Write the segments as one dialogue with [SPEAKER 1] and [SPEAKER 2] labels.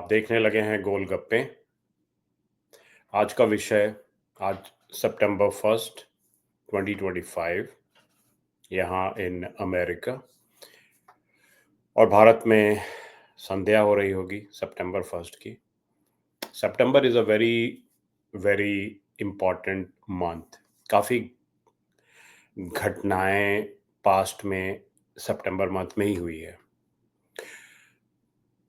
[SPEAKER 1] आप देखने लगे हैं गोलगप्पे। आज का विषय, आज सितंबर 1 2025 यहाँ इन अमेरिका और भारत में संध्या हो रही होगी सितंबर 1 की। September is a very very important month. काफ़ी घटनाएं पास्ट में सितंबर मंथ में ही हुई है।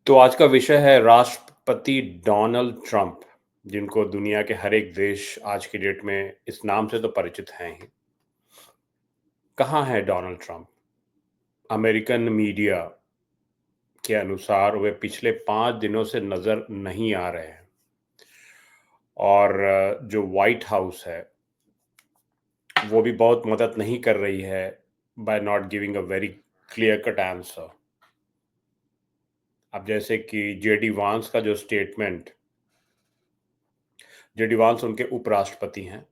[SPEAKER 1] तो आज का विषय है राष्ट्रपति डोनाल्ड ट्रंप, जिनको दुनिया के हर एक देश आज की डेट में इस नाम से तो परिचित हैं ही। कहाँ है डोनाल्ड ट्रंप? अमेरिकन मीडिया के अनुसार वे पिछले 5 दिनों से नजर नहीं आ रहे हैं और जो व्हाइट हाउस है वो भी बहुत मदद नहीं कर रही है by not giving a very clear cut answer. अब जैसे कि जेडी वांस उनके उपराष्ट्रपति हैं।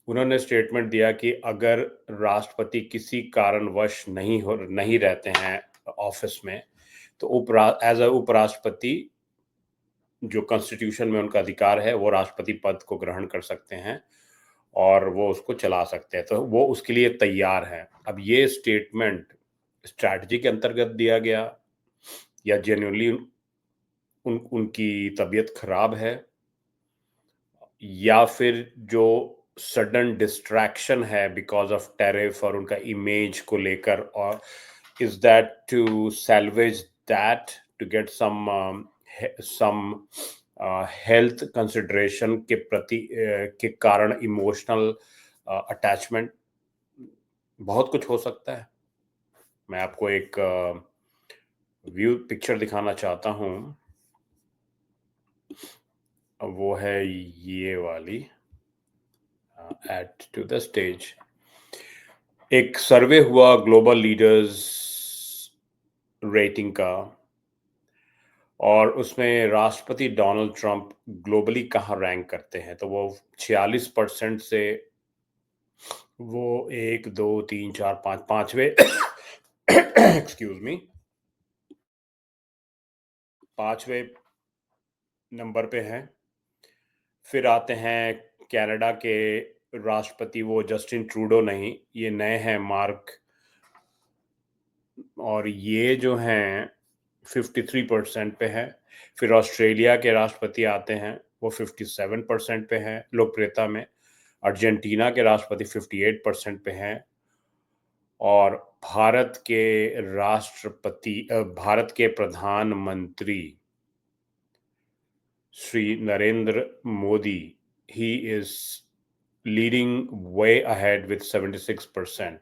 [SPEAKER 1] उन्होंने स्टेटमेंट दिया कि अगर राष्ट्रपति किसी कारणवश नहीं रहते हैं ऑफिस में, तो एज अ उपराष्ट्रपति जो कॉन्स्टिट्यूशन में उनका अधिकार है, वो राष्ट्रपति पद को ग्रहण कर सकते हैं और वो उसको चला सकते हैं। तो वो उसके लिए तैयार हैं। अब ये स्टेटमेंट स्ट्रैटेजी के अंतर्गत दिया गया या जेन्युइनली उनकी तबीयत खराब है, या फिर जो सडन डिस्ट्रैक्शन है बिकॉज ऑफ टैरिफ और उनका इमेज को लेकर, और is that to salvage that to get some health consideration के प्रति के कारण इमोशनल अटैचमेंट। बहुत कुछ हो सकता है। मैं आपको एक व्यू पिक्चर दिखाना चाहता हूँ। वो है ये वाली, एड टू द स्टेज। एक सर्वे हुआ ग्लोबल लीडर्स रेटिंग का, और उसमें राष्ट्रपति डोनाल्ड ट्रंप ग्लोबली कहाँ रैंक करते हैं। तो वो 46% से वो 1 2 3 4 5 पांचवे एक्सक्यूज मी, पांचवे नंबर पे हैं। फिर आते हैं कनाडा के राष्ट्रपति, वो जस्टिन ट्रूडो नहीं, ये नए हैं, मार्क, और ये जो हैं 53% पे हैं। फिर ऑस्ट्रेलिया के राष्ट्रपति आते हैं, वो 57% पे हैं लोकप्रियता में। अर्जेंटीना के राष्ट्रपति 58% पे हैं। और भारत के प्रधानमंत्री Shri Narendra Modi, he is leading way ahead with 76%।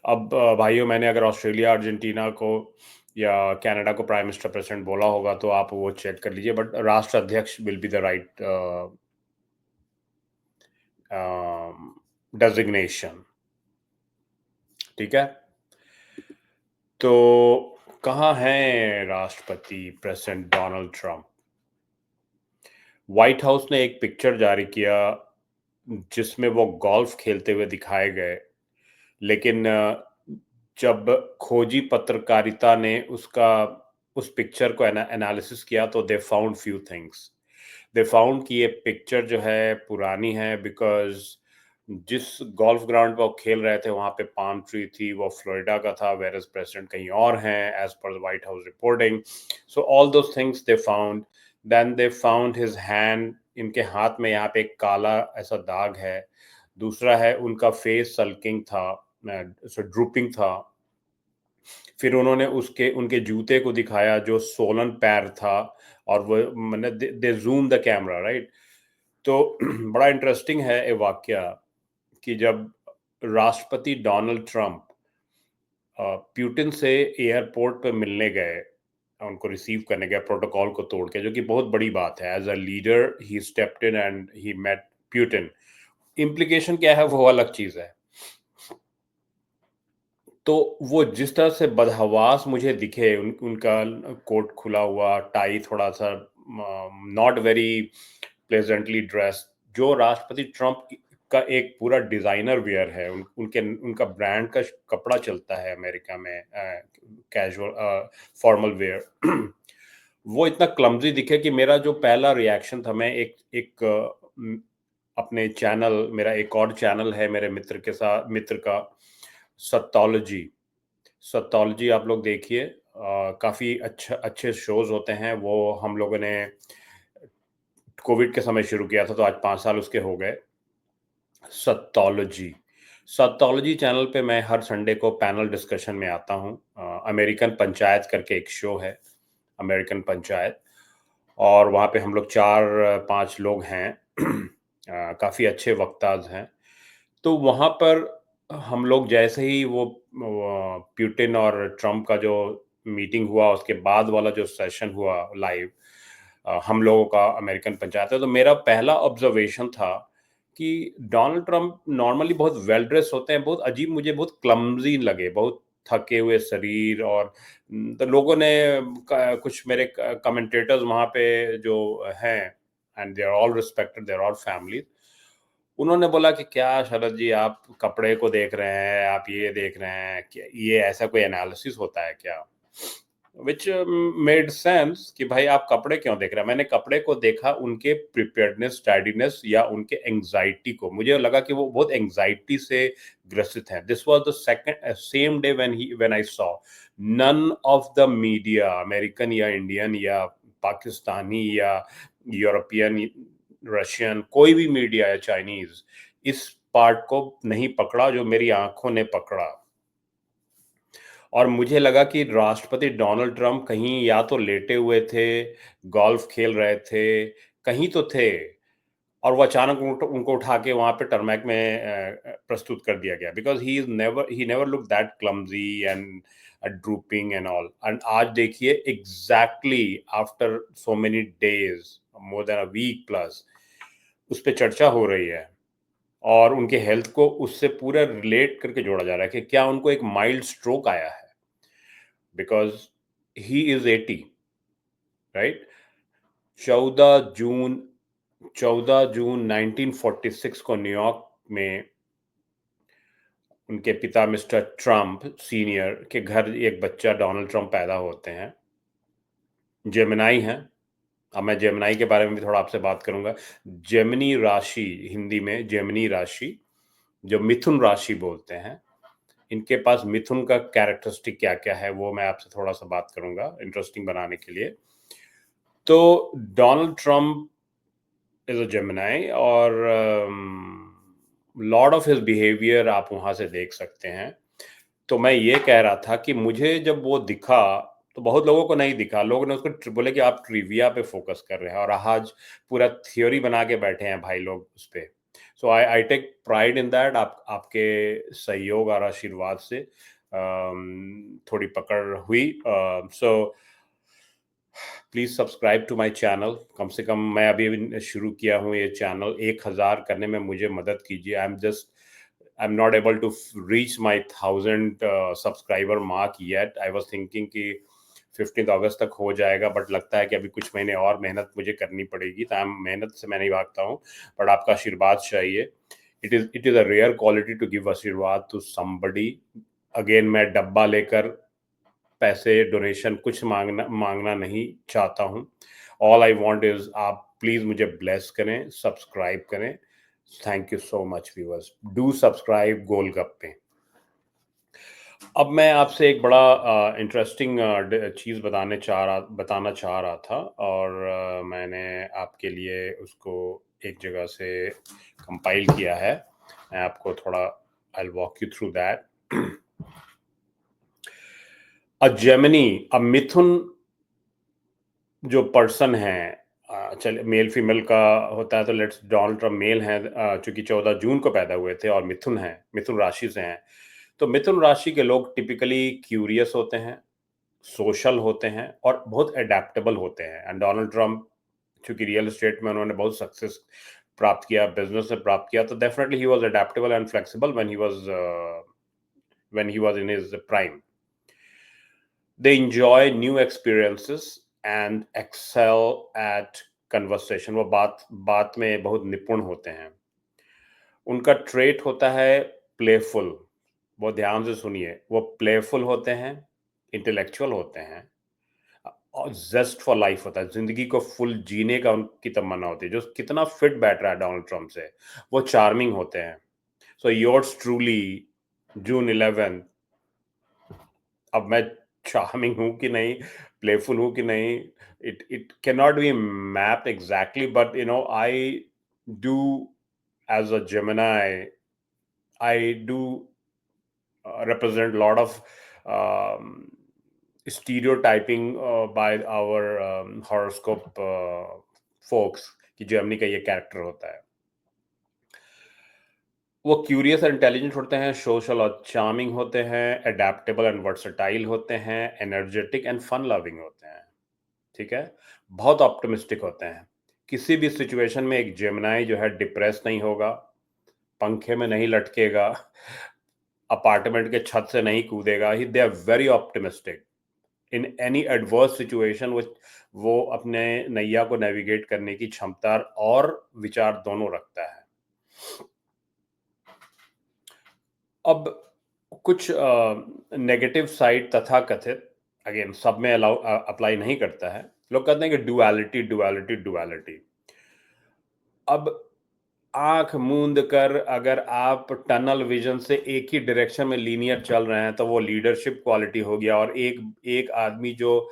[SPEAKER 1] अब भाइयों, मैंने अगर ऑस्ट्रेलिया, अर्जेंटीना को या कनाडा को प्राइम मिनिस्टर प्रेसिडेंट बोला होगा तो आप वो चेक कर लीजिए, बट राष्ट्र अध्यक्ष will be the right designation. ठीक है, तो कहाँ है राष्ट्रपति president Donald Trump? White house ने एक पिक्चर जारी किया जिसमें वो गोल्फ खेलते हुए दिखाए गए, लेकिन जब खोजी पत्रकारिता ने उस पिक्चर को एनालिसिस किया तो they found few things. They found कि ये पिक्चर जो है पुरानी है, बिकॉज जिस गोल्फ ग्राउंड पर वो खेल रहे थे वहां पे पाम ट्री थी, वो फ्लोरिडा का था, वेर एज प्रेसिडेंट कहीं और हैं as per the White House reporting. So all those things they found. Then they found his hand, इनके हाथ में यहाँ पे एक काला ऐसा दाग है। दूसरा है उनका फेस सल्किंग था, ड्रूपिंग था। फिर उन्होंने उनके जूते को दिखाया जो सोलन पैर था, और वो मैंने दे जूम द कैमरा, राइट। तो बड़ा इंटरेस्टिंग है ये वाक्य कि जब राष्ट्रपति डोनाल्ड ट्रंप प्यूटिन से एयरपोर्ट पे मिलने गए, उनको रिसीव करने गए प्रोटोकॉल को तोड़ के, जो कि बहुत बड़ी बात है। As a leader he stepped in and he met Putin. Implication क्या है वो अलग चीज है। तो वो जिस तरह से बदहवास मुझे दिखे, उनका कोट खुला हुआ, टाई थोड़ा सा नॉट वेरी प्लेजेंटली ड्रेस, जो राष्ट्रपति ट्रंप का एक पूरा डिजाइनर वेयर है। उनका ब्रांड का कपड़ा चलता है अमेरिका में, कैजुअल फॉर्मल वेयर। वो इतना क्लमज़ी दिखे कि मेरा जो पहला रिएक्शन था, मैं एक एक अपने चैनल, मेरा एक और चैनल है मेरे मित्र का, सत्तोलॉजी। सत्तोलॉजी आप लोग देखिए, काफ़ी अच्छे शोज़ होते हैं। वो हम लोगों ने कोविड के समय शुरू किया था, तो आज 5 साल उसके हो गए। सत्तोलॉजी। सत्तोलॉजी चैनल पे मैं हर संडे को पैनल डिस्कशन में आता हूँ। अमेरिकन पंचायत करके एक शो है, अमेरिकन पंचायत, और वहाँ पे हम लोग 4-5 लोग हैं। काफ़ी अच्छे वक्ताज़ हैं। तो वहाँ पर हम लोग जैसे ही वो पुतिन और ट्रम्प का जो मीटिंग हुआ, उसके बाद वाला जो सेशन हुआ लाइव, हम लोगों का अमेरिकन पंचायत है, तो मेरा पहला ऑब्जर्वेशन था कि डोनाल्ड ट्रम्प नॉर्मली बहुत वेल ड्रेस होते हैं, बहुत अजीब, मुझे बहुत क्लमज़ी लगे, बहुत थके हुए शरीर। और तो लोगों ने कुछ मेरे कमेंटेटर्स वहाँ पे जो हैं, and they are all respected, they are all family, उन्होंने बोला कि क्या शरद जी, आप कपड़े को देख रहे हैं, आप ये देख रहे हैं, क्या ये ऐसा कोई एनालिसिस होता है क्या? विच मेड सेंस कि भाई आप कपड़े क्यों देख रहे हैं? मैंने कपड़े को देखा उनके प्रिपेयर्डनेस, स्टैडीनेस या उनके एंग्जाइटी को। मुझे लगा कि वो बहुत एंग्जाइटी से ग्रसित हैं। This was the second same day when I saw none of the media, American या इंडियन या पाकिस्तानी या यूरोपियन, रशियन, कोई भी मीडिया या चाइनीज इस पार्ट को नहीं पकड़ा जो मेरी आंखों ने पकड़ा। और मुझे लगा कि राष्ट्रपति डोनाल्ड ट्रंप कहीं या तो लेटे हुए थे, गोल्फ खेल रहे थे, कहीं तो थे, और वो अचानक उनको उठा के वहाँ पे टरमैक में प्रस्तुत कर दिया गया, because he never look that clumsy and drooping and all. And आज देखिए, exactly after so many days, more than a week plus, उस पे चर्चा हो रही है, और उनके हेल्थ को उससे पूरा रिलेट करके जोड़ा जा रहा है कि क्या उनको एक माइल्ड स्ट्रोक आया है, बिकॉज़ ही इज़ 80, राइट? 14 जून 14 जून 1946 को न्यूयॉर्क में उनके पिता मिस्टर ट्रंप सीनियर के घर एक बच्चा डोनाल्ड ट्रंप पैदा होते हैं। जेमिनी हैं। अब मैं जेमिनी के बारे में भी थोड़ा आपसे बात करूँगा। जेमिनी राशि, हिंदी में जेमिनी राशि, जो मिथुन राशि बोलते हैं, इनके पास मिथुन का कैरेक्टरिस्टिक क्या-क्या है, वो मैं आपसे थोड़ा-सा बात करूँगा इंटरेस्टिंग बनाने के लिए। तो Donald Trump is a Gemini, और लॉट ऑफ हिज बिहेवियर आप वहाँ से देख सकते हैं। तो मैं ये कह रहा था कि मुझे जब वो दिखा, तो बहुत लोगों को नहीं दिखा। लोगों ने उसको बोले कि आप ट्रिविया पे फोकस कर रहे हैं, और आज पूरा थ्योरी बना के बैठे हैं भाई लोग उस पे। So I I take pride in that. आपके सहयोग और आशीर्वाद से थोड़ी पकड़ हुई। So please subscribe to my channel. कम से कम मैं अभी अभी शुरू किया हूँ ये चैनल, 1000 करने में मुझे मदद कीजिए। I am not able to reach my 1000 subscriber mark yet. I was thinking कि 15 अगस्त तक हो जाएगा, बट लगता है कि अभी कुछ महीने और मेहनत मुझे करनी पड़ेगी। तो मेहनत से मैं नहीं भागता हूँ, बट आपका आशीर्वाद चाहिए। It is a rare quality to give ashirwad to somebody. Again, मैं डब्बा लेकर पैसे डोनेशन कुछ मांगना नहीं चाहता हूँ। ऑल आई वांट इज, आप प्लीज मुझे ब्लेस करें, सब्सक्राइब करें। Thank you so much viewers. Do subscribe Golgappe. अब मैं आपसे एक बड़ा इंटरेस्टिंग चीज़ बताना चाह रहा था, और मैंने आपके लिए उसको एक जगह से कंपाइल किया है। मैं आपको थोड़ा, I walk you through that. A Gemini, a मिथुन जो पर्सन है, चलिए मेल फीमेल का होता है, तो लेट्स, डोनाल्ड ट्रम्प मेल हैं, चूंकि 14 जून को पैदा हुए थे, और मिथुन हैं, मिथुन राशि से हैं। तो मिथुन राशि के लोग टिपिकली क्यूरियस होते हैं, सोशल होते हैं, और बहुत एडेप्टेबल होते हैं। एंड डोनाल्ड ट्रम्प, चूंकि रियल एस्टेट में उन्होंने बहुत सक्सेस प्राप्त किया, बिजनेस में प्राप्त किया, तो definitely he was adaptable and flexible when he was in his prime. They enjoy new experiences and excel at conversation. वो बात में बहुत निपुण होते हैं। उनका ट्रेट होता है प्लेफुल। वो ध्यान से सुनिए, वो प्लेफुल होते हैं, इंटेलेक्चुअल होते हैं, और ज़ेस्ट फॉर लाइफ होता है, ज़िंदगी को फुल जीने का उनकी तमन्ना होती है, जो कितना फिट बैठ रहा है डोनाल्ड ट्रम्प से, वो चार्मिंग होते हैं। सो योर्स ट्रूली जून 11। अब मैं चार्मिंग हूँ कि नहीं, प्लेफुल हूँ कि नहीं, it can not be mapped exactly, but you know I do as a Gemini, I do represent a lot of stereotyping by our horoscope folks कि जेमिनी का ये कैरेक्टर होता है। वो क्यूरियस और इंटेलिजेंट होते हैं, सोशल और चार्मिंग होते हैं, एडेप्टेबल एंड वर्सटाइल होते हैं, एनर्जेटिक एंड फन लविंग होते हैं। ठीक है, बहुत ऑप्टिमिस्टिक होते हैं। किसी भी सिचुएशन में एक जेमिनी जो है डिप्रेस नहीं होगा, पंखे में नहीं लटकेगा, अपार्टमेंट के छत से नहीं कूदेगा। He they are very optimistic in any adverse situation. वो अपने नैया को नेविगेट करने की क्षमता और विचार दोनों रखता है। अब कुछ नेगेटिव साइड तथाकथित, अगेन सब में अप्लाई नहीं करता है। लोग कहते हैं कि डुअलिटी डुअलिटी डुअलिटी। अब आंख मूंद कर अगर आप टनल विजन से एक ही डायरेक्शन में लीनियर चल रहे हैं तो वो लीडरशिप क्वालिटी हो गया। और एक एक आदमी जो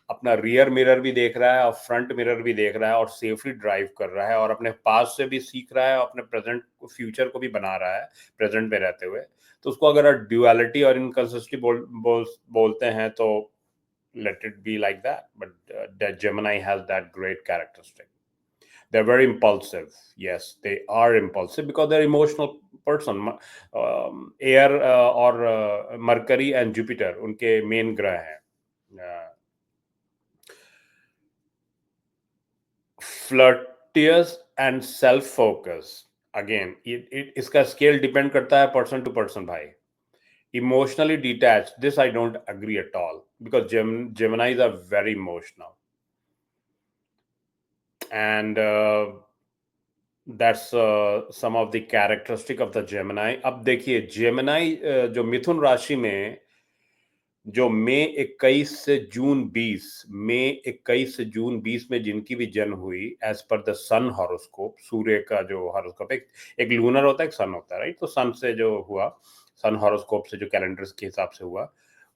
[SPEAKER 1] अपना रियर मिरर भी देख रहा है और फ्रंट मिरर भी देख रहा है और सेफली ड्राइव कर रहा है और अपने पास से भी सीख रहा है और अपने प्रेजेंट फ्यूचर को भी बना रहा है प्रेजेंट में रहते हुए, तो उसको अगर ड्युअलिटी और इनकंसिस्टेंसी बोलते हैं तो let it be like that. But that Gemini has that great characteristic. They're very impulsive. Yes, they are impulsive because they're emotional person. Air और Mercury and Jupiter उनके मेन ग्रह हैं। Flirtatious and self-focus. Again, इसका scale depend करता है person to person भाई। Emotionally detached, this I don't agree at all, because Geminis are very emotional. And that's some of the characteristic of the Gemini. अब देखिए Gemini जो मिथुन राशि में जो मई 21 से जून 20, मई 21 से जून 20 में जिनकी भी जन्म हुई as per the sun horoscope, सूर्य का जो हॉरोस्कोप, एक लूनर होता है, एक सन होता है, राइट? तो सन से जो हुआ, सन हॉरोस्कोप से जो कैलेंडर्स के हिसाब से हुआ,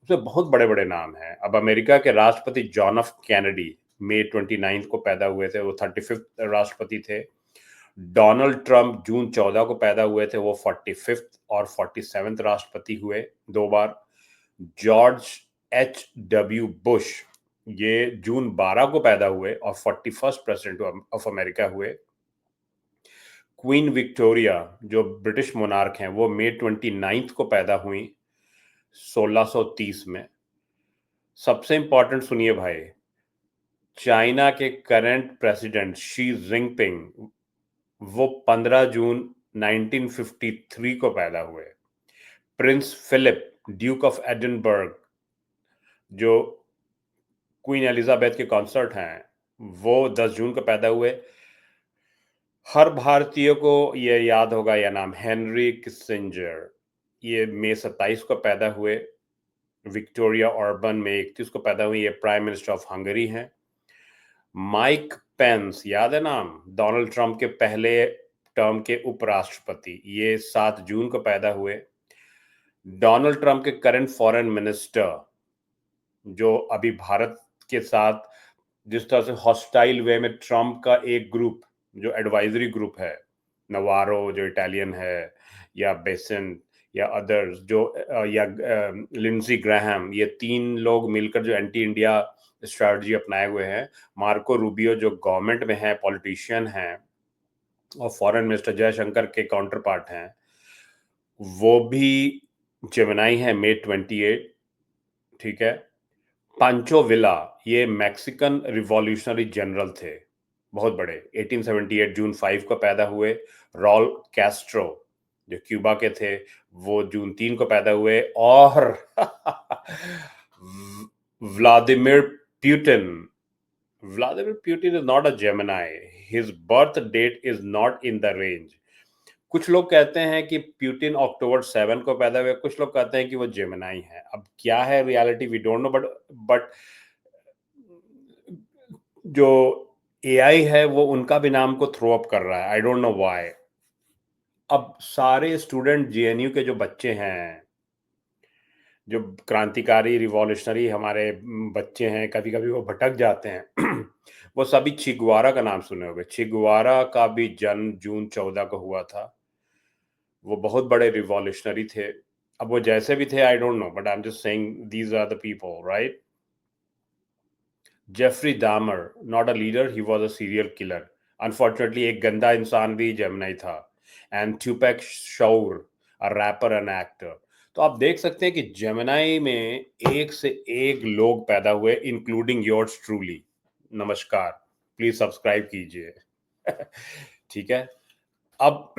[SPEAKER 1] उसमें बहुत बड़े बड़े नाम हैं। अब अमेरिका के राष्ट्रपति जॉन एफ कैनेडी मई 29 को पैदा हुए थे, वो 35th राष्ट्रपति थे। डोनाल्ड ट्रंप जून 14 को पैदा हुए थे, वो 45th और 47th राष्ट्रपति हुए 2 बार। George H.W. बुश ये जून 12 को पैदा हुए और 41st प्रेसिडेंट ऑफ अमेरिका हुए। क्वीन विक्टोरिया जो ब्रिटिश मोनार्क हैं, वो मई 29 को पैदा हुई 1630 में। सबसे इंपॉर्टेंट सुनिए भाई, चाइना के करंट प्रेसिडेंट शी जिनपिंग वो 15 जून 1953 को पैदा हुए। Prince Philip Duke of Edinburgh जो क्वीन एलिजाबेथ के कॉन्सर्ट हैं, वो 10 जून को पैदा हुए। हर भारतीय को ये याद होगा यह नाम, हेनरी किसिंजर, ये मई 27 को पैदा हुए। विक्टोरिया ऑर्बन मई 31 को पैदा हुई, ये प्राइम मिनिस्टर ऑफ हंगरी हैं। माइक पेंस, याद है नाम, डोनाल्ड ट्रंप के पहले टर्म के उपराष्ट्रपति, ये 7 जून को पैदा हुए। डोनाल्ड ट्रंप के करंट फॉरेन मिनिस्टर जो अभी भारत के साथ जिस तरह से हॉस्टाइल वे में ट्रंप का एक ग्रुप जो एडवाइजरी ग्रुप है, नवारो जो इटालियन है, या बेसेंट या अदर्स जो या लिंडसी ग्राहम, ये 3 लोग मिलकर जो एंटी इंडिया स्ट्रैटेजी अपनाए हुए हैं। मार्को रूबियो जो गवर्नमेंट में है, पॉलिटिशियन हैं और फॉरेन मिनिस्टर जयशंकर के काउंटर पार्ट हैं, वो भी जेमिनाई है मई 28। ठीक है। पांचो विला ये मैक्सिकन रिवॉल्यूशनरी जनरल थे, बहुत बड़े, 1878 जून 5 को पैदा हुए। रॉल कैस्ट्रो जो क्यूबा के थे, वो जून 3 को पैदा हुए। और Vladimir Putin, Vladimir Putin is not a Gemini, his birth date is not in the range. कुछ लोग कहते हैं कि प्यूटिन अक्टूबर 7 को पैदा हुए, कुछ लोग कहते हैं कि वो जेमिनाई है। अब क्या है reality we don't know, but जो एआई है वो उनका भी नाम को थ्रो अप कर रहा है, आई डोंट नो व्हाई। अब सारे स्टूडेंट जेएनयू के जो बच्चे हैं, जो क्रांतिकारी रिवॉल्यूशनरी हमारे बच्चे हैं, कभी कभी वो भटक जाते हैं वो सभी चिगवारा का नाम सुने होंगे। चिगवारा का भी जन्म जून 14 को हुआ था। वो बहुत बड़े रिवॉल्यूशनरी थे। अब वो जैसे भी थे, I don't know, but I am just saying these are the people, right? Jeffrey Dahmer, not a leader, he was a serial killer. Unfortunately एक गंदा इंसान भी जेमिनी था। And Tupac Shakur, a rapper and actor. तो आप देख सकते हैं कि जेमिनी में एक से एक लोग पैदा हुए, इंक्लूडिंग योर्स ट्रूली। नमस्कार, प्लीज सब्सक्राइब कीजिए ठीक है। अब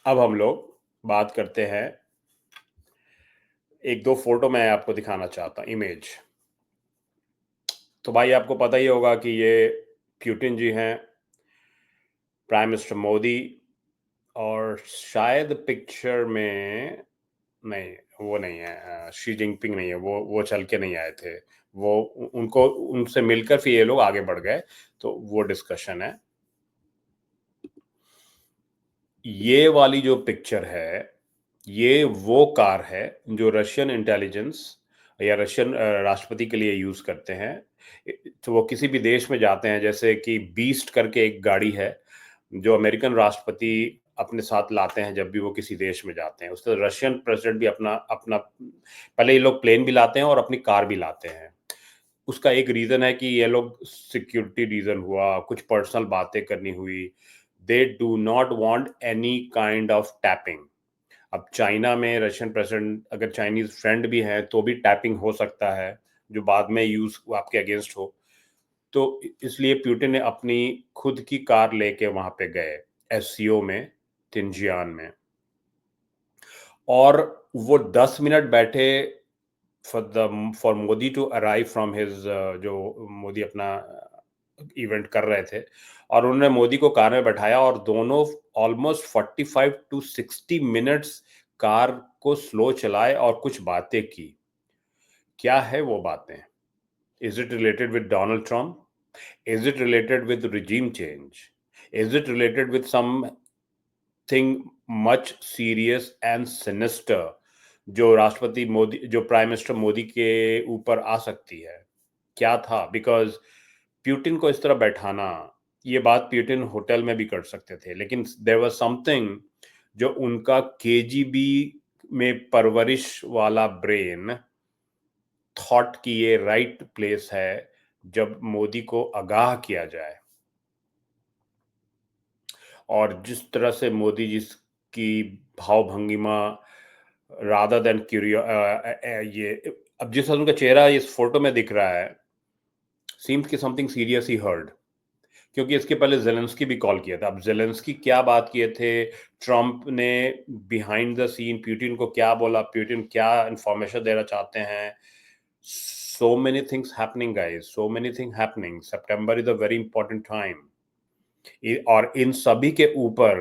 [SPEAKER 1] अब हम लोग बात करते हैं, एक दो फोटो मैं आपको दिखाना चाहता हूँ, इमेज। तो भाई आपको पता ही होगा कि ये प्यूटिन जी हैं, प्राइम मिनिस्टर मोदी, और शायद पिक्चर में, नहीं वो नहीं है, शी जिनपिंग नहीं है, वो चल के नहीं आए थे। वो उनको उनसे मिलकर फिर ये लोग आगे बढ़ गए, तो वो डिस्कशन है। ये वाली जो पिक्चर है, ये वो कार है जो रशियन इंटेलिजेंस या रशियन राष्ट्रपति के लिए यूज करते हैं। तो वो किसी भी देश में जाते हैं, जैसे कि बीस्ट करके एक गाड़ी है जो अमेरिकन राष्ट्रपति अपने साथ लाते हैं जब भी वो किसी देश में जाते हैं। उससे रशियन प्रेसिडेंट भी अपना अपना पहले ये लोग प्लेन भी लाते हैं और अपनी कार भी लाते हैं। उसका एक रीजन है कि ये लोग सिक्योरिटी रीजन हुआ, कुछ पर्सनल बातें करनी हुई, they do not want any kind of tapping. अब चाइना में रशियन प्रेसिडेंट अगर चाइनीज फ्रेंड भी है तो भी टैपिंग हो सकता है, जो बाद में यूज आपके अगेंस्ट हो। तो इसलिए प्यूटिन ने अपनी खुद की कार लेके वहां पे गए, एससीओ में, तिनजियान में। और वो 10 मिनट बैठे for Modi to arrive from his, जो मोदी अपना इवेंट कर रहे थे, और उन्होंने मोदी को कार में बैठाया और दोनों ऑलमोस्ट 45 to 60 मिनट्स कार को स्लो चलाए और कुछ बातें की। क्या है वो बातें? Is it related with Donald Trump? Is it related with regime change? Is it related with something much serious and sinister जो राष्ट्रपति मोदी, जो प्राइम मिनिस्टर मोदी के ऊपर आ सकती है? क्या था? बिकॉज प्यूटिन को इस तरह बैठाना, ये बात प्यूटिन होटल में भी कर सकते थे, लेकिन देयर वाज समथिंग जो उनका केजीबी में परवरिश वाला ब्रेन थॉट कि ये राइट प्लेस है जब मोदी को आगाह किया जाए। और जिस तरह से मोदी जी की भाव भंगिमा, रादर देन क्यूरियो, ये अब जिस तरह उनका चेहरा इस फोटो में दिख रहा है, सीम्स कि समथिंग सीरियस ही हर्ड। क्योंकि इसके पहले जेलेंस्की भी कॉल किया था। अब जेलेंस्की क्या बात किए थे, ट्रम्प ने बिहाइंड द सीन प्यूटिन को क्या बोला, प्यूटिन क्या इंफॉर्मेशन देना चाहते हैं, so many things happening guys, so many thing happening. September is a very important time. और इन सभी के ऊपर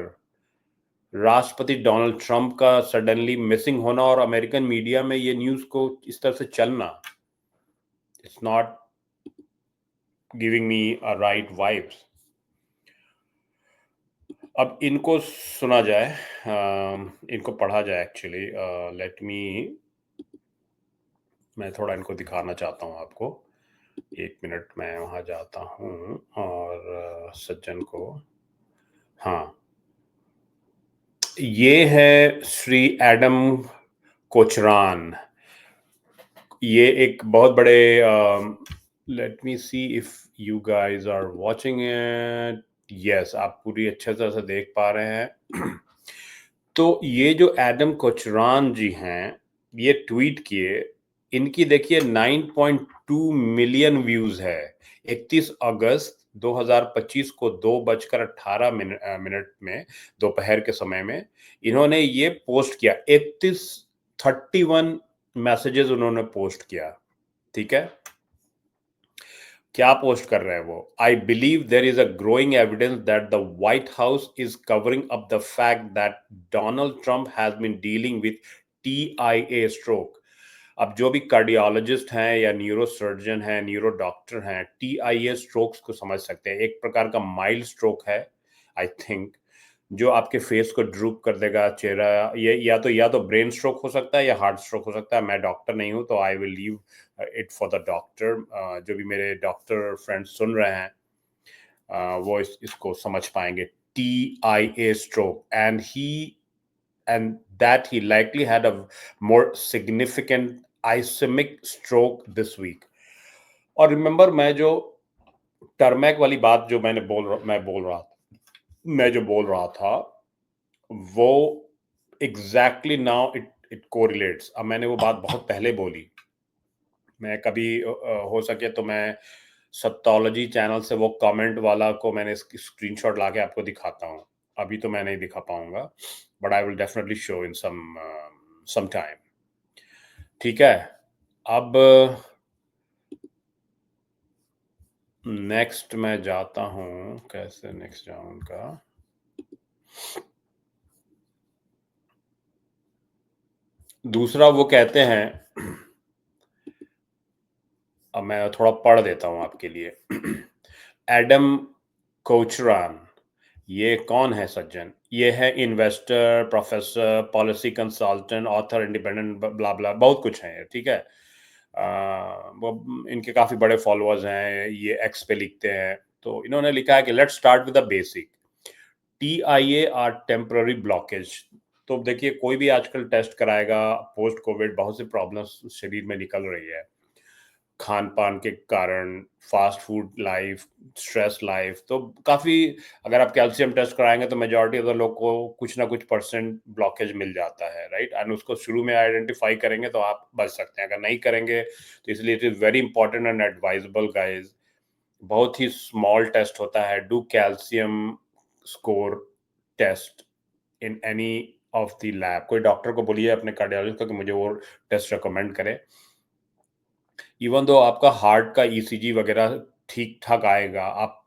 [SPEAKER 1] राष्ट्रपति डोनाल्ड ट्रंप का सडनली मिसिंग होना और अमेरिकन मीडिया में ये न्यूज को इस तरह से चलना, it's not giving me a right vibes. अब इनको सुना जाए, इनको पढ़ा जाए एक्चुअली। लेट मी, मैं थोड़ा इनको दिखाना चाहता हूँ आपको। 1 मिनट मैं वहाँ जाता हूँ और सज्जन को, हाँ, ये है श्री एडम कोचरान। ये एक बहुत बड़े, let me see if you guys are watching it. Yes, आप पूरी अच्छे तरह से देख पा रहे हैं तो ये जो एडम कोचरान जी हैं, ये ट्वीट किए, इनकी देखिए 9.2 मिलियन व्यूज है। 31 अगस्त 2025 को 2:18 में, दोपहर के समय में इन्होंने ये पोस्ट किया। 31 मैसेजेस उन्होंने पोस्ट किया। ठीक है, क्या पोस्ट कर रहे हैं वो? I believe there is a growing evidence that the White House is covering up the fact that Donald Trump has been dealing with TIA stroke. अब जो भी कार्डियोलॉजिस्ट हैं या न्यूरोसर्जन हैं, न्यूरो डॉक्टर हैं, टीआईए स्ट्रोक्स को समझ सकते हैं। एक प्रकार का माइल्ड स्ट्रोक है, आई थिंक, जो आपके फेस को ड्रूप कर देगा, चेहरा। ये या तो ब्रेन स्ट्रोक हो सकता है या हार्ट स्ट्रोक हो सकता है। मैं डॉक्टर नहीं हूँ, तो I will leave it for the doctor. जो भी मेरे डॉक्टर फ्रेंड्स सुन रहे हैं, वो इसको समझ पाएंगे। TIA stroke, and that he likely had a more significant ischemic stroke this week. और रिमेंबर, मैं जो टर्मैक वाली बात जो मैं जो बोल रहा था, वो एग्जैक्टली नाउ इट कोरिलेट्स। अब मैंने वो बात बहुत पहले बोली। मैं कभी हो सके तो मैं सत्तोलॉजी चैनल से वो कमेंट वाला को मैंने स्क्रीनशॉट लाके आपको दिखाता हूँ। अभी तो मैं नहीं दिखा पाऊंगा, but I will definitely show in some time. ठीक है, अब नेक्स्ट मैं जाता हूँ। कैसे नेक्स्ट जाऊँ उनका? दूसरा वो कहते हैं, अब मैं थोड़ा पढ़ देता हूँ आपके लिए। एडम कोचरान, ये कौन है सज्जन? ये है investor, professor, policy consultant, author, independent, blah blah, बहुत कुछ है। ठीक है, वो इनके काफ़ी बड़े फॉलोअर्स हैं, ये एक्स पे लिखते हैं। तो इन्होंने लिखा है कि let's start with the basic. TIA are temporary blockage. तो देखिए, कोई भी आजकल टेस्ट कराएगा पोस्ट कोविड, बहुत सी प्रॉब्लम्स शरीर में निकल रही है खान पान के कारण, fast food life, stress life. तो काफ़ी, अगर आप कैल्शियम टेस्ट कराएंगे तो मेजॉरिटी ऑफ द लोग को कुछ ना कुछ परसेंट ब्लॉकेज मिल जाता है, राइट। एंड उसको शुरू में आइडेंटिफाई करेंगे तो आप बच सकते हैं। अगर नहीं करेंगे तो इसलिए it is very important and advisable guys. बहुत ही स्मॉल टेस्ट होता है। Do calcium score test in any of the lab. कोई डॉक्टर को बोलिए, अपने कार्डियोलॉजिस्ट को, कि मुझे वो टेस्ट रिकमेंड करे। इवन दो आपका हार्ट का ईसीजी वगैरह ठीक ठाक आएगा, आप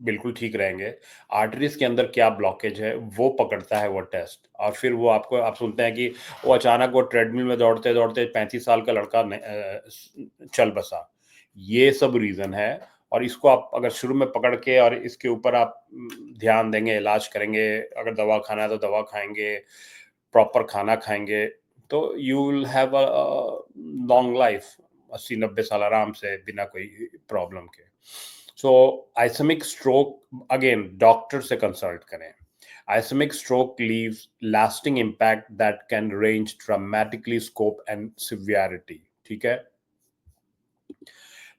[SPEAKER 1] बिल्कुल ठीक रहेंगे, आर्टरीज के अंदर क्या ब्लॉकेज है वो पकड़ता है वो टेस्ट। और फिर वो आपको, आप सुनते हैं कि वो अचानक वो ट्रेडमिल में दौड़ते दौड़ते 35 साल का लड़का चल बसा। ये सब रीज़न है। और इसको आप अगर शुरू में पकड़ के और इसके ऊपर आप ध्यान देंगे, इलाज करेंगे, अगर दवा खाना है तो दवा खाएंगे, प्रॉपर खाना खाएंगे, तो you will have a long life, 80-90 साल आराम से, बिना कोई प्रॉब्लम के। So ischemic stroke, again doctor से कंसल्ट करें। Ischemic stroke leaves lasting impact that can range dramatically scope and severity. ठीक है,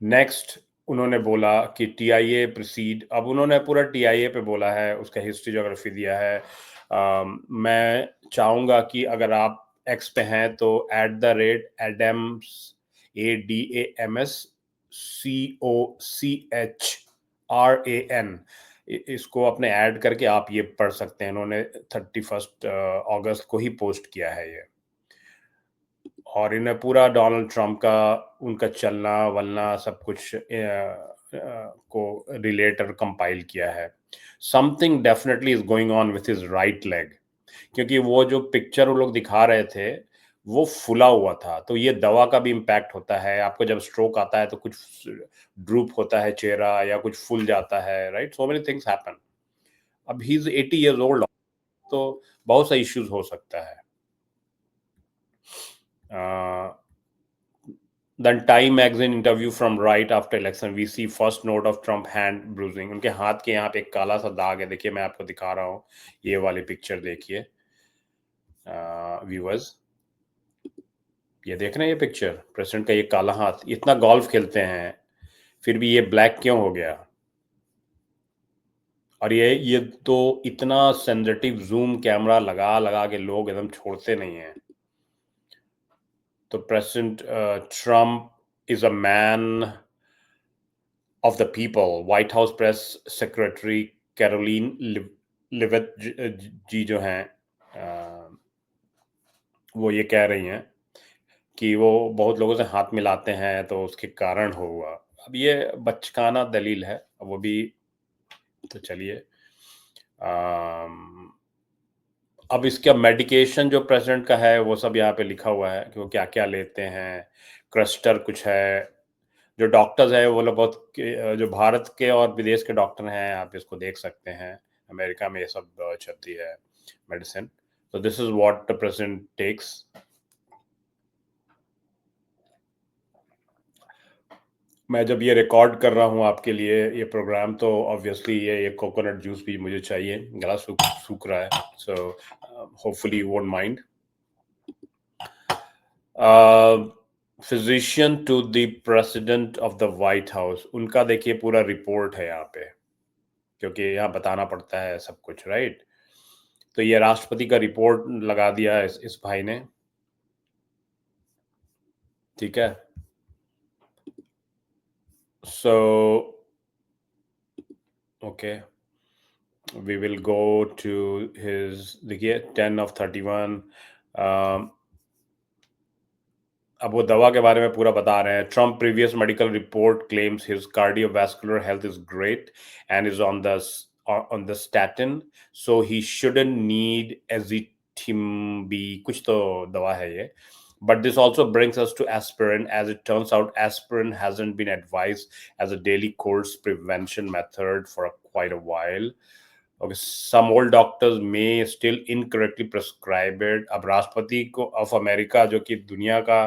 [SPEAKER 1] नेक्स्ट उन्होंने बोला कि TIA प्रोसीड। अब उन्होंने पूरा TIA पे बोला है, उसका हिस्ट्री जोग्राफी दिया है। मैं चाहूँगा कि अगर आप एक्स पे हैं तो @एडम्स ADAMSCOCHRAN, इसको अपने ऐड करके आप ये पढ़ सकते हैं। इन्होंने 31 अगस्त को ही पोस्ट किया है ये। और इन्हें पूरा डोनाल्ड ट्रंप का, उनका चलना वलना सब कुछ को रिलेट और कंपाइल किया है। Something definitely is going on with his right leg, क्योंकि वो जो पिक्चर वो लोग दिखा रहे थे वो फुला हुआ था। तो ये दवा का भी इम्पैक्ट होता है। आपको जब स्ट्रोक आता है तो कुछ ड्रूप होता है चेहरा, या कुछ फूल जाता है, right. So many things happen. अब ही इज 80 years ओल्ड, तो बहुत सा इश्यूज हो सकता है। Then Time magazine interview from right after election, we see first note of Trump hand bruising। उनके हाथ के यहाँ पे एक काला सा दाग है, देखिए मैं आपको दिखा रहा हूँ, ये वाली पिक्चर देखिए व्यूअर्स। ये देख रहे हैं ये पिक्चर, प्रेसिडेंट का ये काला हाथ। इतना गोल्फ खेलते हैं फिर भी ये ब्लैक क्यों हो गया? और ये तो इतना सेंसिटिव जूम कैमरा लगा लगा के लोग एकदम छोड़ते नहीं हैं। तो president Trump is a man of the people। White House press secretary Karoline Leavitt ji जो हैं, वो ये कह रही हैं कि वो बहुत लोगों से हाथ मिलाते हैं तो उसके कारण हुआ। अब ये बचकाना दलील है, वो भी। तो चलिए, अब इसका मेडिकेशन जो प्रेज़िडेंट का है, वो सब यहाँ पे लिखा हुआ है कि वो क्या-क्या लेते हैं। क्लस्टर कुछ है, जो डॉक्टर्स हैं वो लोग जो भारत के और विदेश के डॉक्टर हैं, आप इसको देख सकते हैं। अमेरिका में ये सब चलती है medicine. So this is what the president takes. मैं जब ये रिकॉर्ड कर रहा हूँ आपके लिए ये प्रोग्राम, तो ऑब्वियसली ये कोकोनट जूस भी मुझे चाहिए, गला सूख रहा है। So hopefully you won't mind. Physician to the president of the White House, उनका देखिए पूरा रिपोर्ट है यहाँ पे, क्योंकि यहाँ बताना पड़ता है सब कुछ, राइट। तो ये राष्ट्रपति का रिपोर्ट लगा दिया है इस भाई ने, ठीक है। So okay, we will go to his, देखिए 10 of 31। अब वो दवा के बारे में पूरा बता रहे हैं। Trump previous medical report claims his cardiovascular health is great and is on the statin, so he shouldn't need ezetimibe, कुछ तो दवा है ये। But this also brings us to aspirin. As it turns out, aspirin hasn't been advised as a daily course prevention method for quite a while. Okay, some old doctors may still incorrectly prescribe it. अब राष्ट्रपति को of America, जो कि दुनिया का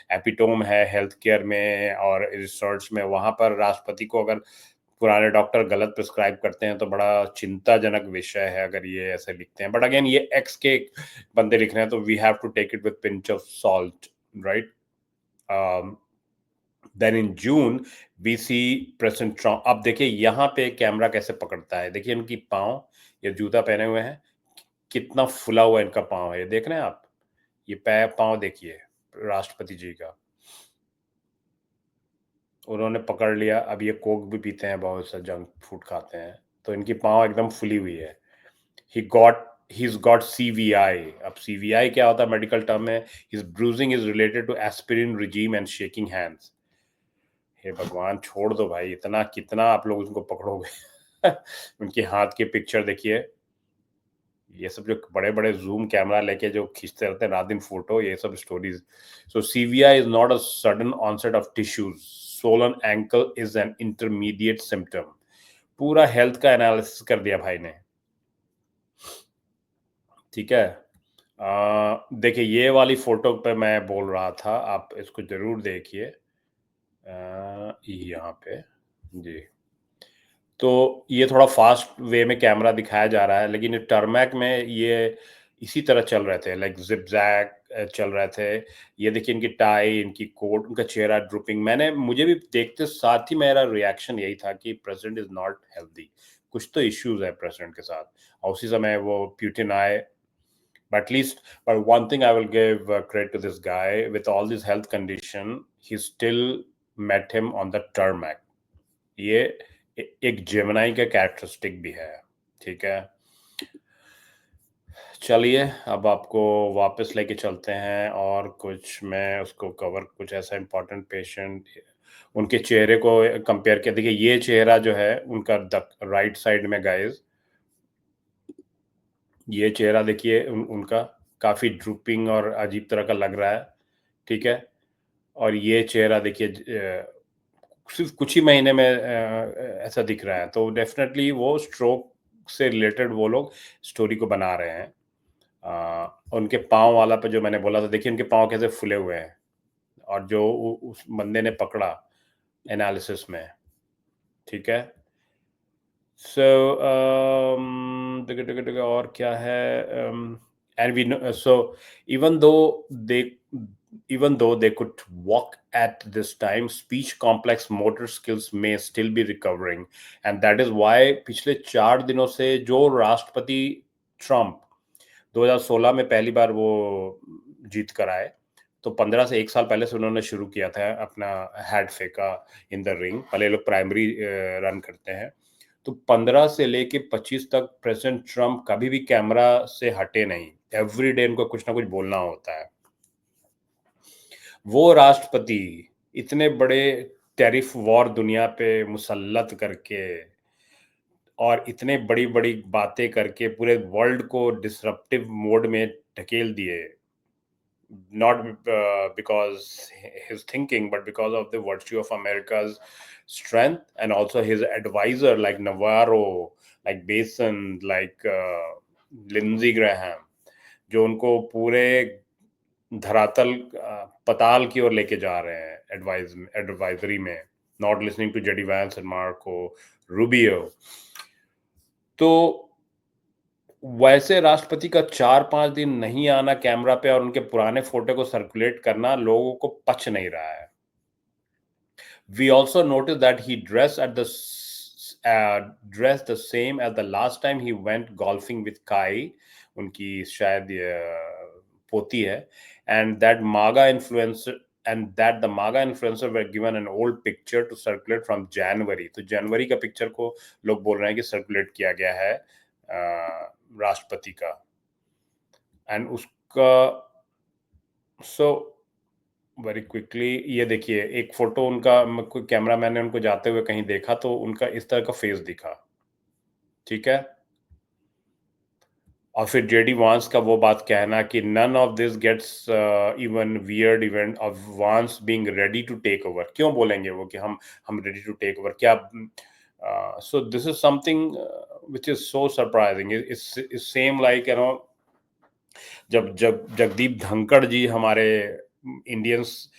[SPEAKER 1] epitome है health care में और रिसर्च में, वहां पर राष्ट्रपति को अगर पुराने डॉक्टर गलत प्रिस्क्राइब करते हैं तो बड़ा चिंताजनक विषय है अगर ये ऐसे लिखते हैं। बट अगेन ये एक्स के बंदे लिख रहे हैं, तो we have to take it with pinch of salt, right. Then in June we see President Trump. अब देखिए यहाँ पे कैमरा कैसे पकड़ता है, देखिए इनकी पाँव, ये जूता पहने हुए हैं, कितना फुला हुआ इनका पाँव है, ये देख रहे हैं आप। ये पाँव देखिए राष्ट्रपति जी का, उन्होंने पकड़ लिया। अब ये कोक भी पीते हैं, बहुत सा जंक फूड खाते हैं, तो इनकी पाँव एकदम फुली हुई है। he's got CVI। अब CVI क्या होता है मेडिकल टर्म में? His bruising is related to aspirin regime and shaking hands। हे भगवान, छोड़ दो भाई, इतना कितना आप लोग उनको पकड़ोगे। उनके हाथ की पिक्चर देखिए, ये सब जो बड़े बड़े जूम कैमरा लेके जो खींचते रहते हैं रात दिन फोटो, ये सब stories. So CVI is not a sudden onset of tissues, swollen ankle is an intermediate symptom. पूरा हेल्थ का एनालिसिस कर दिया भाई ने, ठीक है। देखिए ये वाली फोटो पे मैं बोल रहा था, आप इसको जरूर देखिए। यहाँ पे जी, तो ये थोड़ा फास्ट वे में कैमरा दिखाया जा रहा है, लेकिन ये टर्मैक में ये इसी तरह चल रहे थे, लाइक जिगजैग चल रहे थे। ये देखिए इनकी टाई, इनकी कोट, उनका चेहरा ड्रूपिंग। मुझे भी देखते साथ ही मेरा रिएक्शन यही था कि प्रेसिडेंट इज नॉट हेल्दी, कुछ तो इश्यूज है प्रेसिडेंट के साथ। और उसी समय वो प्यूटिन आए। But at least, but one thing I will give credit to this guy, with all this health condition, he still met him on the tarmac। ये एक जेमिनाई का कैरेक्टरिस्टिक भी है, ठीक है। चलिए अब आपको वापस लेके चलते हैं, और कुछ मैं उसको कवर, कुछ ऐसा इंपॉर्टेंट पेशेंट उनके चेहरे को कंपेयर किया। देखिए ये चेहरा जो है उनका राइट साइड में गाइस, ये चेहरा देखिए उनका काफी ड्रूपिंग और अजीब तरह का लग रहा है, ठीक है। और ये चेहरा देखिए सिर्फ कुछ ही महीने में ऐसा दिख रहा है, तो डेफिनेटली वो स्ट्रोक से रिलेटेड वो लोग स्टोरी को बना रहे हैं। उनके पाँव वाला पे जो मैंने बोला था, देखिए उनके पाँव कैसे फुले हुए हैं, और जो उस बंदे ने पकड़ा एनालिसिस में, ठीक है। सो और क्या है? And we know, so even though they even though they could walk at this time, speech complex motor skills may still be recovering, and that is why पिछले 4 दिनों से जो राष्ट्रपति ट्रम्प 2016 में पहली बार वो जीत कर आए, तो 15 से 1 साल पहले से उन्होंने शुरू किया था अपना हैड फेंका इन द रिंग। पहले लोग प्राइमरी रन करते हैं, तो 15 से लेके 25 तक प्रेसिडेंट ट्रम्प कभी भी कैमरा से हटे नहीं। एवरी डे उनको कुछ ना कुछ बोलना होता है। वो राष्ट्रपति इतने बड़े टैरिफ वॉर दुनिया पे मुसल्लत करके और इतने बड़ी-बड़ी बातें करके पूरे वर्ल्ड को डिसरप्टिव मोड में ढकेल दिए। Not because his thinking, but because of the virtue of America's strength, and also his advisor like Navarro, like Basin, like Lindsey Graham, जो उनको पूरे धरातल पताल की ओर लेके जा रहे हैं एडवाइजरी में, not listening to JD Vance and Marco Rubio. तो वैसे राष्ट्रपति का 4-5 दिन नहीं आना कैमरा पे और उनके पुराने फोटो को सर्कुलेट करना लोगों को पच नहीं रहा है। We also noticed that he dressed the same as the last time he went golfing with Kai, उनकी शायद पोती है, and that the MAGA influencer were given an old picture to circulate from January. तो जनवरी का picture को लोग बोल रहे हैं कि सर्कुलेट किया गया है राष्ट्रपति का, एंड उसका वेरी क्विकली ये देखिए एक फोटो उनका, कोई कैमरा मैन ने उनको जाते हुए कहीं देखा तो उनका इस तरह का फेस दिखा, ठीक है। और फिर जेडी वांस का वो बात कहना कि none of this gets even weird event of Vance being ready to take over. क्यों बोलेंगे वो कि हम रेडी टू टेक ओवर? क्या so this is something which is so surprising. It's same like जब जगदीप धनखड़ जी हमारे इंडियंस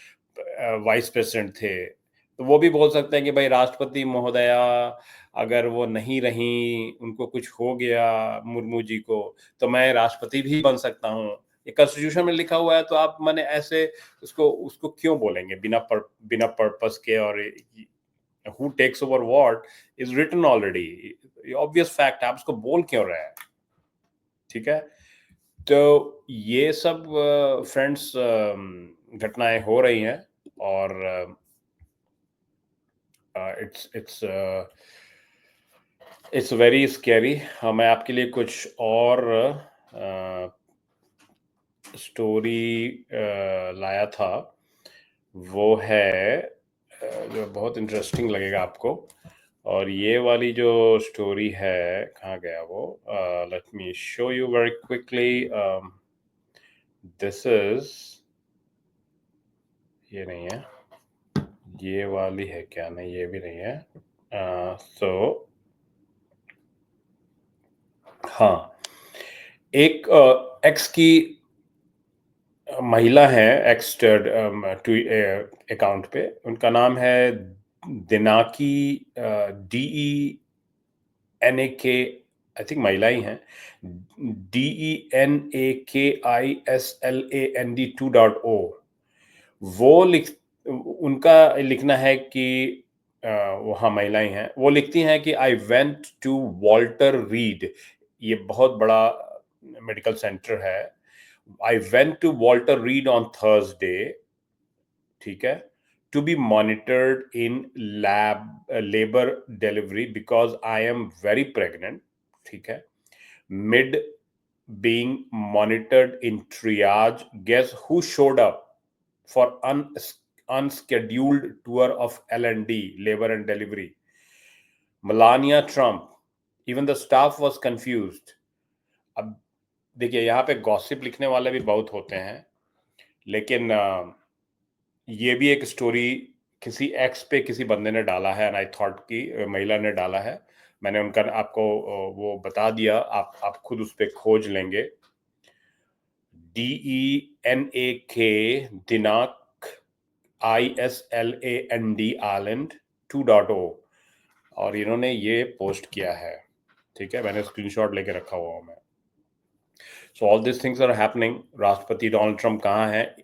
[SPEAKER 1] वाइस प्रेसिडेंट थे, तो वो भी बोल सकते हैं कि भाई राष्ट्रपति महोदया अगर वो नहीं रही, उनको कुछ हो गया मुर्मू जी को, तो मैं राष्ट्रपति भी बन सकता हूँ। ये कॉन्स्टिट्यूशन में लिखा हुआ है, तो आप मैंने ऐसे उसको क्यों बोलेंगे बिना पर्पस के? और who takes over what is written already, obvious fact है, आप उसको बोल क्यों रहे हैं? ठीक है, तो ये सब फ्रेंड्स घटनाएं हो रही हैं और इट्स वेरी स्कैरी। मैं आपके लिए कुछ और स्टोरी लाया था, वो है जो बहुत इंटरेस्टिंग लगेगा आपको। और ये वाली जो स्टोरी है, कहाँ गया वो? Let me show you very quickly. This is, ये नहीं है, ये वाली है क्या? नहीं, ये भी नहीं है। सो हाँ, एक एक्स की महिला है, एक्स अकाउंट पे, उनका नाम है दिनाकी, DENAK, आई थिंक महिला ही है, DENAKISLAND2.O। वो उनका लिखना है कि वो, हाँ महिला ही हैं, वो लिखती हैं कि I went to Walter Reed, ये बहुत बड़ा मेडिकल सेंटर है। I went to Walter Reed on Thursday, ठीक है, to be monitored in labor delivery because I am very pregnant, ठीक है, mid being monitored in triage. Guess who showed up for unscheduled tour of L&D, labor and delivery? Melania Trump. Even the staff was confused. अब देखिए, यहाँ पे gossip लिखने वाले भी बहुत होते हैं, लेकिन ये भी एक स्टोरी किसी एक्स पे किसी बंदे ने डाला है, एंड आई थॉट कि महिला ने डाला है। मैंने उनका आपको वो बता दिया, आप खुद उस पर खोज लेंगे। DENAK दिनाक ISLAND आइलैंड 2.0, और इन्होंने ये पोस्ट किया है, ठीक है, मैंने स्क्रीनशॉट लेके रखा हुआ हूं मैं। So all this things are happening. राष्ट्रपति डोनाल्ड ट्रंप कहाँ है?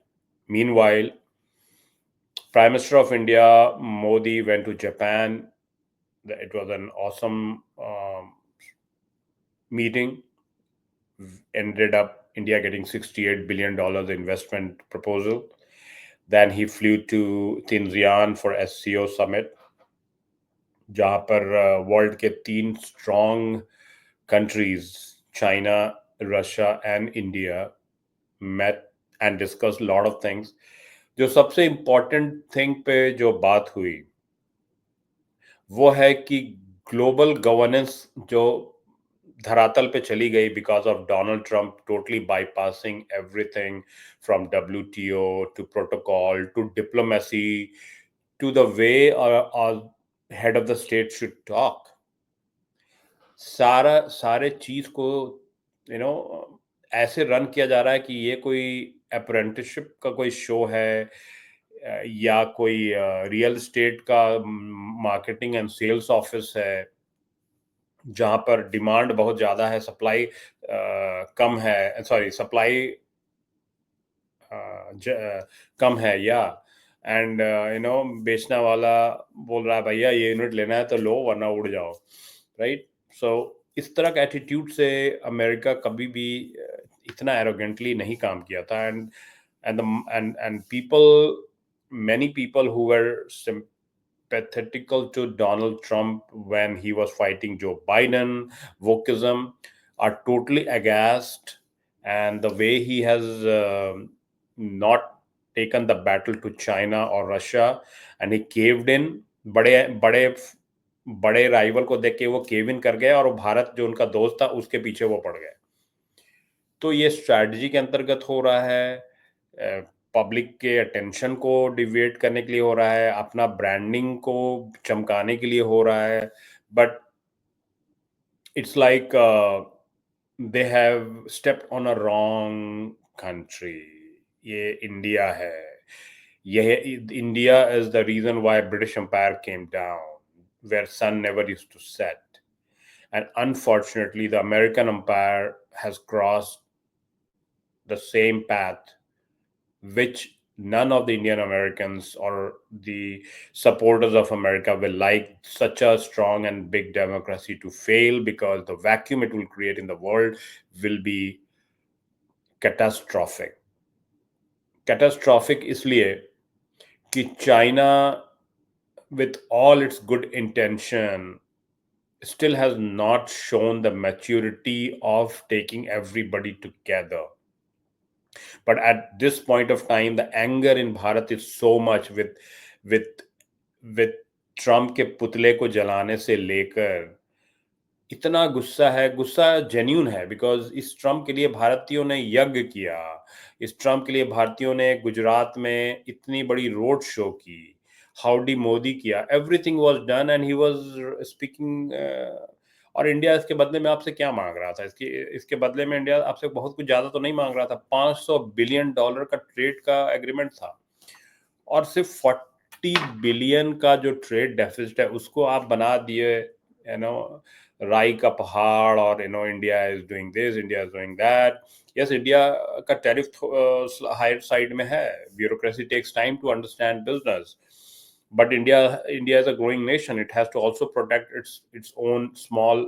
[SPEAKER 1] Meanwhile, Prime Minister of India Modi went to Japan. It was an awesome meeting. Ended up India getting $68 billion investment proposal. Then he flew to Tianjin for SCO summit, जहाँ पर world के 3 strong countries, China, Russia and India, met and discussed a lot of things. जो सबसे important thing पे जो बात हुई वो है कि ग्लोबल गवर्नेंस जो धरातल पे चली गई because of Donald Trump totally bypassing everything from WTO to protocol to diplomacy to the way head of the state should talk. सारे चीज को यू नो ऐसे रन किया जा रहा है कि ये कोई अप्रेंटिसशिप का कोई शो है, या कोई रियल एस्टेट का मार्केटिंग एंड सेल्स ऑफिस है, जहां पर डिमांड बहुत ज्यादा है, सप्लाई कम है, सॉरी सप्लाई कम है, या एंड बेचने वाला बोल रहा है भैया ये यूनिट लेना है तो लो वरना उड़ जाओ, राइट। सो इस तरह का एटीट्यूड से अमेरिका कभी भी इतना एरोगेंटली नहीं काम किया था। And people, many people who were sympathetical to Donald Trump when he was fighting Joe Biden, wokeism, are totally aghast. And the way he has not taken the battle to China or Russia, and he caved in, बड़े बड़े बड़े rival को देख के वो केव इन कर गए, और वो भारत जो उनका दोस्त था उसके पीछे वो पड़ गए। तो ये स्ट्रैटेजी के अंतर्गत हो रहा है, पब्लिक के अटेंशन को डिविएट करने के लिए हो रहा है, अपना ब्रांडिंग को चमकाने के लिए हो रहा है, but it's like they have stepped on a wrong country. ये इंडिया है, यह India is the reason why British empire came down, where sun never used to set, and unfortunately the American empire has crossed the same path which none of the Indian Americans or the supporters of America will like such a strong and big democracy to fail, because the vacuum it will create in the world will be catastrophic. Catastrophic इसलिए कि China, with all its good intention, still has not shown the maturity of taking everybody together. But at this point of time, the anger in Bharat is so much with Trump के पुतले को जलाने से लेकर इतना गुस्सा है, गुस्सा जेन्यून है, बिकॉज इस ट्रम्प के लिए भारतीयों ने यज्ञ किया, इस ट्रम्प के लिए भारतीयों ने गुजरात में इतनी बड़ी रोड शो की, हाउडी मोदी किया, everything was done and he was speaking. और इंडिया इसके बदले में आपसे क्या मांग रहा था? इसके बदले में इंडिया आपसे बहुत कुछ ज्यादा तो नहीं मांग रहा था। $500 बिलियन का ट्रेड का एग्रीमेंट था, और सिर्फ 40 बिलियन का जो ट्रेड डेफिसिट है उसको आप बना दिए राई का पहाड़, और India is doing this, India is doing that. Yes, India का टैरिफ हायर साइड में है, bureaucracy takes time to understand business, but India is a growing nation. It has to also protect its own small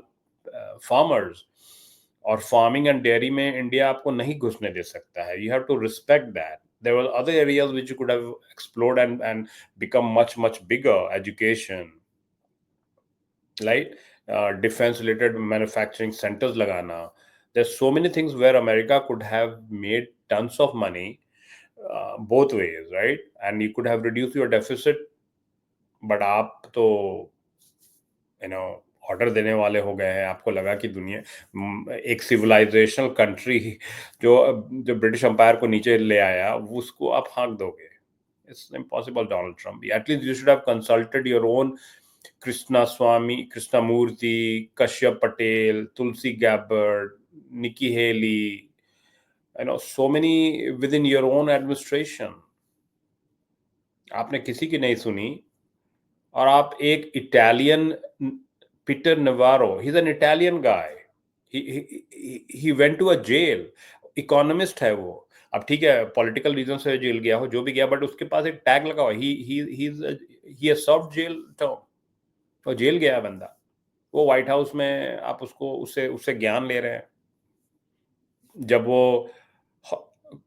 [SPEAKER 1] farmers. और farming and dairy में India आपको नहीं घुसने दे सकता है। You have to respect that. There were other areas which you could have explored and become much bigger. Education, right? Defense related manufacturing centers lagana. There's so many things where America could have made tons of money, both ways, right? And you could have reduced your deficit, but आप तो order देने वाले हो गए हैं। आपको लगा कि दुनिया एक सिविलाइजेशनल कंट्री जो जो ब्रिटिश एम्पायर को नीचे ले आया, उसको आप हाँक दोगे। It's impossible Donald Trump. At least you should have consulted your own Krishnamoorthi, Kashyap Patel, Tulsi Gabbard, Nikki Haley, so many within your own administration. आपने किसी की नहीं सुनी, और आप एक Italian Peter Navarro, he is an Italian guy, he went to a jail, economist है वो। अब ठीक है, पॉलिटिकल रीजन से जेल गया हो, जो भी गया, बट उसके पास एक टैग लगा हुआ, ही सर्व्ड जेल टर्म, तो जेल गया बंदा। वो व्हाइट हाउस में आप उससे ज्ञान ले रहे हैं, जब वो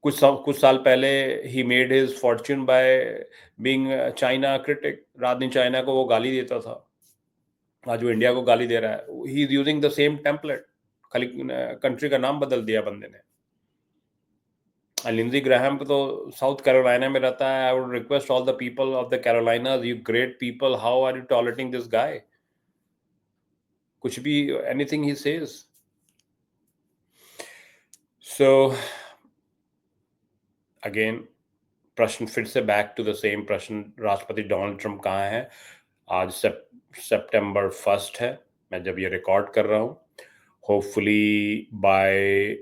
[SPEAKER 1] कुछ साल पहले he made his Fortune by being China critic. रात दिन चाइना को वो गाली देता था, आज वो इंडिया को गाली दे रहा है। He is using the same template, खाली कंट्री का नाम बदल दिया बंदे ने। लिंजी ग्राहम को तो साउथ कैरोलिना में रहता है। I would request all the people of the Carolina, you great people, how are you tolerating this guy? कुछ भी, anything he says. So again प्रश्न फिर से बैक टू द सेम प्रश्न, राष्ट्रपति डोनाल्ड ट्रंप कहाँ है? आज सितंबर 1 है, मैं जब ये रिकॉर्ड कर रहा हूँ। Hopefully by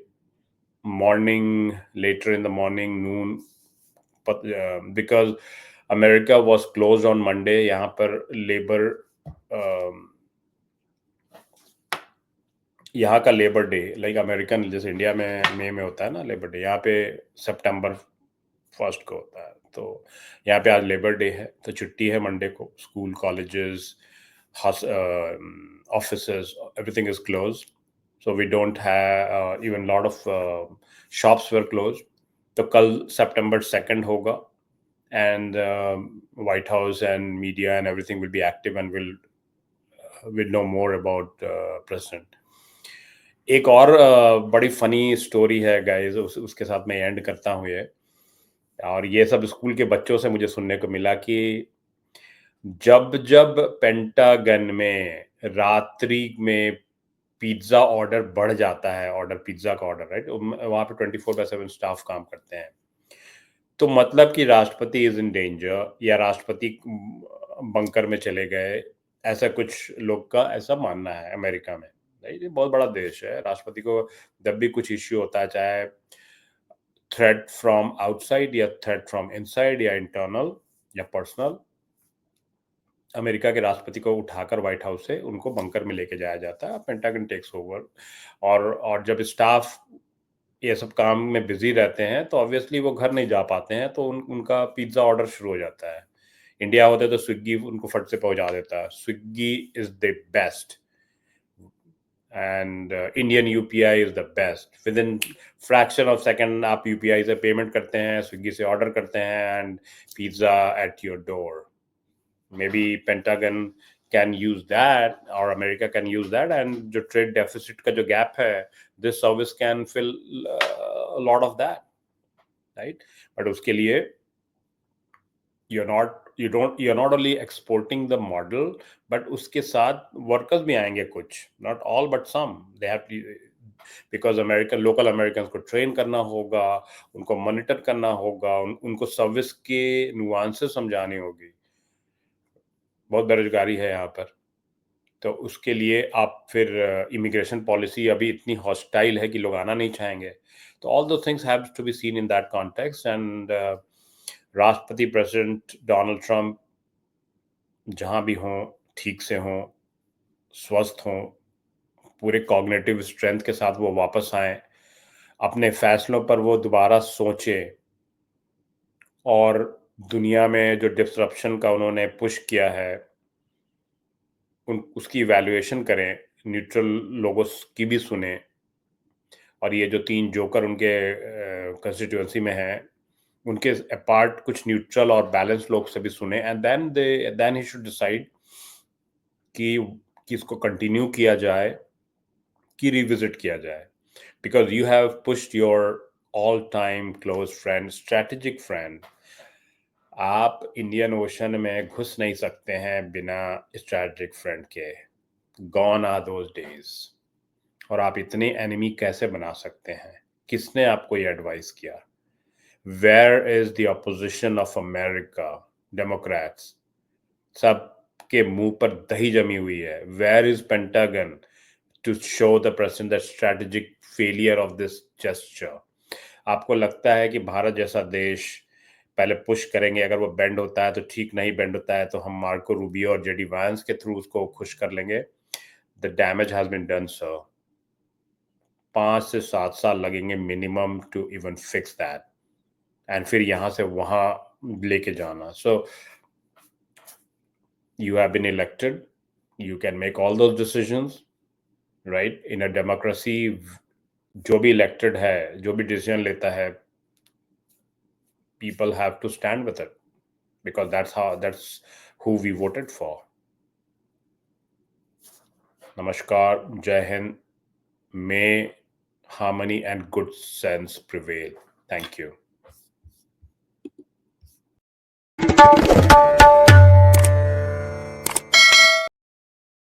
[SPEAKER 1] morning, later in the morning, noon, because America was close on Monday. यहाँ पर लेबर, यहाँ का लेबर डे, लाइक अमेरिकन जैसे इंडिया में मई में होता है ना लेबर डे, यहाँ पे सितंबर 1 को होता है। तो यहाँ पे आज लेबर डे है, तो छुट्टी है मंडे को। School, colleges, offices, everything is close. So we don't have, even lot of shops were close. तो कल सितंबर 2 होगा, and White House and media and everything will be active and will know more about president. एक और बड़ी funny story है guys, उसके साथ मैं एंड करता हूँ ये। और ये सब स्कूल के बच्चों से मुझे सुनने को मिला कि जब जब पेंटागन में रात्रि में पिज्जा ऑर्डर बढ़ जाता है, ऑर्डर पिज्जा का ऑर्डर, राइट, वहां पे 24/7 स्टाफ काम करते हैं, तो मतलब कि राष्ट्रपति इज इन डेंजर, या राष्ट्रपति बंकर में चले गए, ऐसा कुछ लोग का ऐसा मानना है अमेरिका में। राइट, ये बहुत बड़ा देश है, राष्ट्रपति को जब भी कुछ इश्यू होता है, चाहे थ्रेट फ्रॉम आउटसाइड या थ्रेट फ्रॉम इनसाइड या इंटरनल या पर्सनल, अमेरिका के राष्ट्रपति को उठाकर व्हाइट हाउस से उनको बंकर में लेके जाया जाता है, पेंटागन टेक्स ओवर। और जब स्टाफ ये सब काम में बिजी रहते हैं तो ऑब्वियसली वो घर नहीं जा पाते हैं, तो उनका पिज्जा ऑर्डर शुरू हो जाता है। इंडिया होते तो स्विगी उनको फट से पहुंचा देता है। Swiggy is the best, and Indian UPI is the best. With in fraction of second आप यूपीआई से पेमेंट करते हैं, स्विगी से ऑर्डर करते हैं, and pizza at your door. Maybe Pentagon can use that, or America can use that, and जो trade deficit का जो gap है, this service can fill a lot of that, right? But उसके लिए you're not only exporting the model, but उसके साथ workers भी आएंगे कुछ, not all but some, they have to, because local Americans को train करना होगा, उनको monitor करना होगा, उनको service के nuances समझानी होगी। बहुत बेरोजगारी है यहाँ पर, तो उसके लिए आप फिर इमिग्रेशन पॉलिसी अभी इतनी हॉस्टाइल है कि लोग आना नहीं चाहेंगे। तो all those things have to be seen in that context. And राष्ट्रपति प्रेसिडेंट डोनाल्ड ट्रंप जहाँ भी हों, ठीक से हों, स्वस्थ हों, पूरे कॉग्निटिव स्ट्रेंथ के साथ वो वापस आएं, अपने फैसलों पर वो दोबारा सोचें, और दुनिया में जो डिस्रप्शन का उन्होंने पुश किया है उसकी इवैल्यूएशन करें, न्यूट्रल लोगों की भी सुने, और ये जो 3 जोकर उनके कंस्टिट्यूएंसी में हैं उनके अपार्ट कुछ न्यूट्रल और बैलेंस लोग से भी सुने, and then he should decide कि इसको कंटिन्यू किया जाए कि रिविजिट किया जाए। Because you have pushed your all time close friend, strategic friend. आप इंडियन ओशन में घुस नहीं सकते हैं बिना स्ट्रेटेजिक फ्रेंड के। Gone are those days. और आप इतने एनिमी कैसे बना सकते हैं? किसने आपको ये एडवाइस किया? Where is the opposition of America, Democrats? सबके मुंह पर दही जमी हुई है। Where is Pentagon to show the president the strategic failure of this gesture? आपको लगता है कि भारत जैसा देश पहले पुश करेंगे, अगर वो बेंड होता है तो ठीक, नहीं बेंड होता है तो हम मार्को रूबियो और जेडी वांस के थ्रू उसको खुश कर लेंगे? The damage has been done sir. 5 से 7 साल लगेंगे minimum to even fix that, and फिर यहाँ से वहाँ लेके जाना। सो you have been elected, you can make all those decisions, right? In a democracy, जो भी elected है, जो भी decision लेता है, people have to stand with it, because that's who we voted for. Namaskar, Jai Hind, may harmony and good sense prevail. Thank you.